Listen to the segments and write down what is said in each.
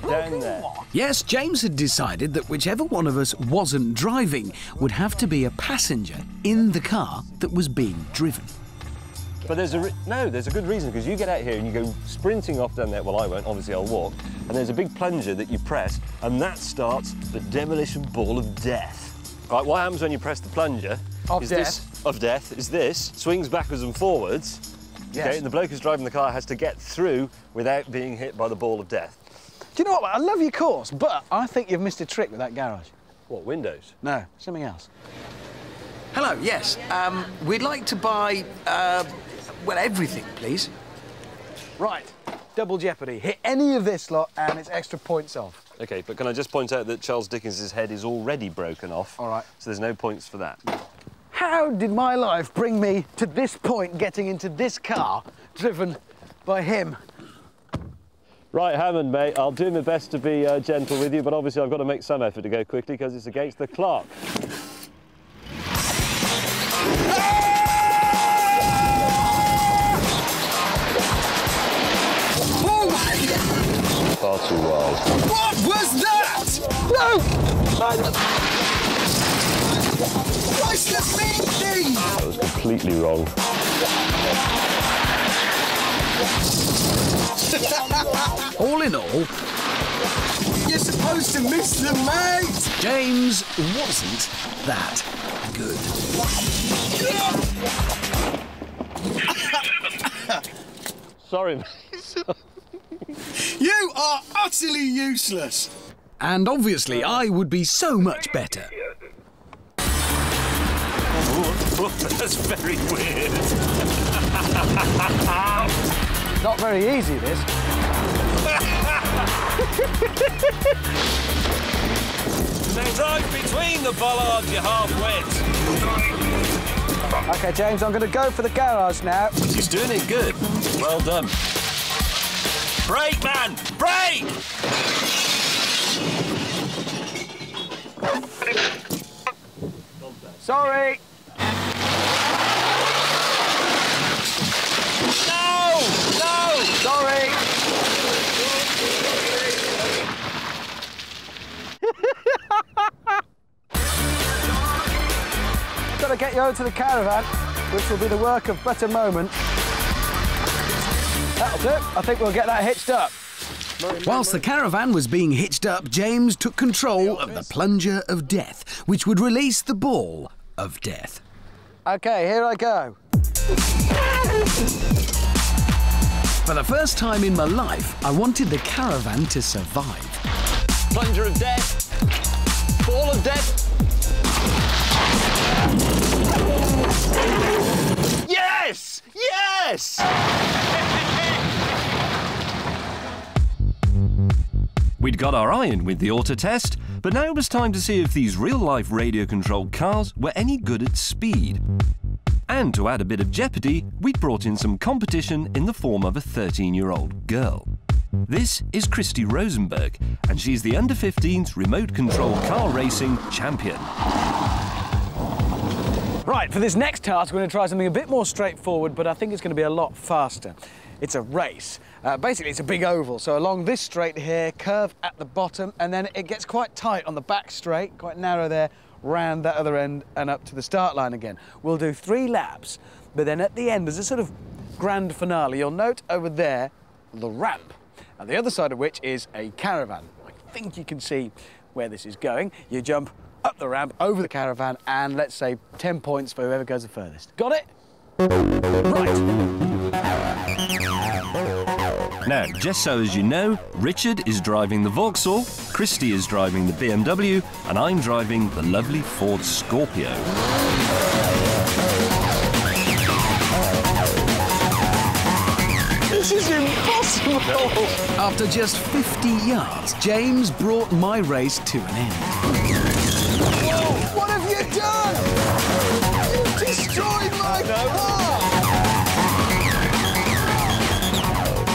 down there. Yes, James had decided that whichever one of us wasn't driving would have to be a passenger in the car that was being driven. But there's a good reason, because you get out here and you go sprinting off down there. Well, I won't, obviously I'll walk. And there's a big plunger that you press, and that starts the demolition ball of death. Right, what happens when you press the plunger of death swings backwards and forwards. Yes. Okay, and the bloke who's driving the car has to get through without being hit by the ball of death. Do you know what? I love your course, but I think you've missed a trick with that garage. What, windows? No, something else. Hello, yes. We'd like to buy, well, everything, please. Right, double jeopardy. Hit any of this lot and it's extra points off. OK, but can I just point out that Charles Dickens's head is already broken off? All right. So there's no points for that. How did my life bring me to this point, getting into this car, driven by him? Right, Hammond, mate, I'll do my best to be gentle with you, but obviously I've got to make some effort to go quickly because it's against the clock. Oh, my God! Far too wide. What was that? No! What's the mean thing? That was completely wrong. All in all, you're supposed to miss them, mate! James wasn't that good. Sorry, mate. You are utterly useless! And obviously, I would be so much better. Oh, that's very weird. Not very easy, this. Now drive between the bollards, you half-wit. OK, James, I'm going to go for the garage now. He's doing it good. Well done. Brake, man! Brake! Sorry. No! No! Sorry. Got to get you over to the caravan, which will be the work of but a moment. That'll do. I think we'll get that hitched up. Whilst the caravan was being hitched up, James took control of the plunger of death, which would release the ball of death. OK, here I go. For the first time in my life, I wanted the caravan to survive. Plunger of death. Ball of death. Yes! Yes! We'd got our eye in with the auto test, but now it was time to see if these real-life radio-controlled cars were any good at speed. And to add a bit of jeopardy, we'd brought in some competition in the form of a 13-year-old girl. This is Christy Rosenberg, and she's the under-15s remote-controlled car racing champion. Right, for this next task, we're going to try something a bit more straightforward, but I think it's going to be a lot faster. It's a race. Basically, it's a big oval, so along this straight here, curve at the bottom, and then it gets quite tight on the back straight, quite narrow there, round that other end and up to the start line again. We'll do 3 laps, but then at the end, there's a sort of grand finale. You'll note over there the ramp, and the other side of which is a caravan. I think you can see where this is going. You jump up the ramp, over the caravan, and let's say 10 points for whoever goes the furthest. Got it? Right. Now, just so as you know, Richard is driving the Vauxhall, Christy is driving the BMW, and I'm driving the lovely Ford Scorpio. This is impossible! After just 50 yards, James brought my race to an end. Whoa, what have you done? You've destroyed my car!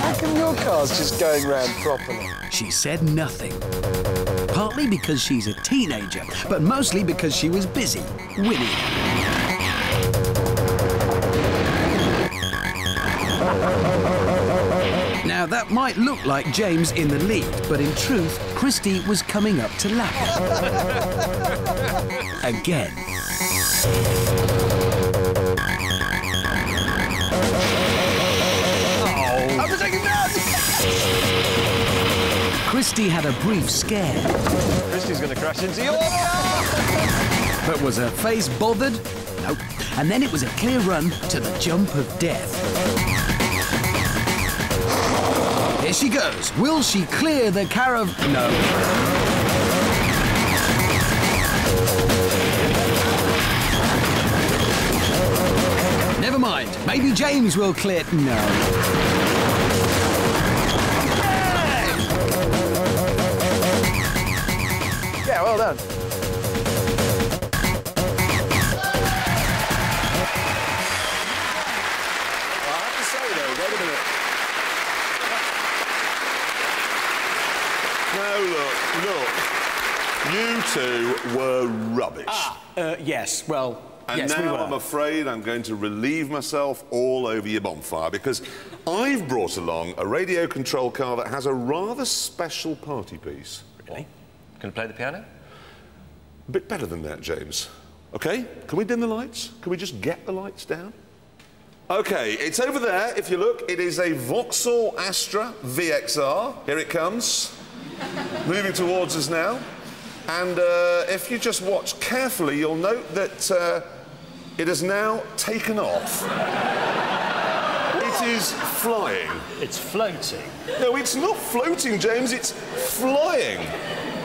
How come your car's just going round properly? She said nothing. Partly because she's a teenager, but mostly because she was busy winning. Now, Now, that might look like James in the lead, but in truth, Christy was coming up to lap. Again. Christy had a brief scare. Christy's going to crash into your car! But was her face bothered? Nope. And then it was a clear run to the jump of death. Here she goes. Will she clear the caravan? No. Never mind. Maybe James will clear... No. Yeah, well done. I have to say, though, wait a minute. No, look. You two were rubbish. Yes, well, and yes, now we were. I'm afraid I'm going to relieve myself all over your bonfire because I've brought along a radio control car that has a rather special party piece. Really? Can I play the piano? A bit better than that, James. OK? Can we dim the lights? Can we just get the lights down? OK, it's over there. If you look, it is a Vauxhall Astra VXR. Here it comes. Moving towards us now. And if you just watch carefully, you'll note that it has now taken off. It is flying. It's floating. No, it's not floating, James. It's flying.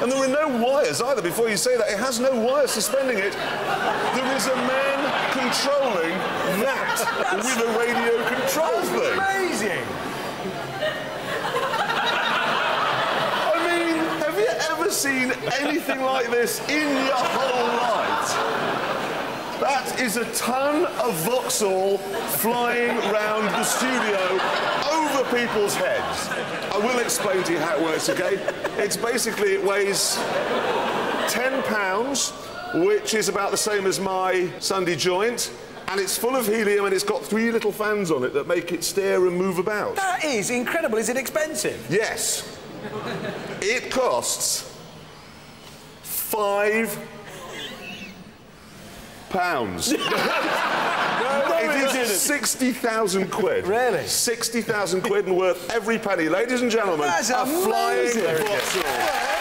And there are no wires either. Before you say that, it has no wires suspending it. There is a man controlling that with a radio control thing. Amazing! I mean, have you ever seen anything like this in your whole life? That is a ton of Vauxhall flying round the studio over people's heads. I will explain to you how it works, OK? It's basically, it weighs 10 pounds, which is about the same as my Sunday joint, and it's full of helium and it's got 3 little fans on it that make it steer and move about. That is incredible. Is it expensive? Yes. It costs £5. It is 60,000 quid. Really? 60,000 quid and worth every penny. Ladies and gentlemen, That's a flying amazing. Vauxhall.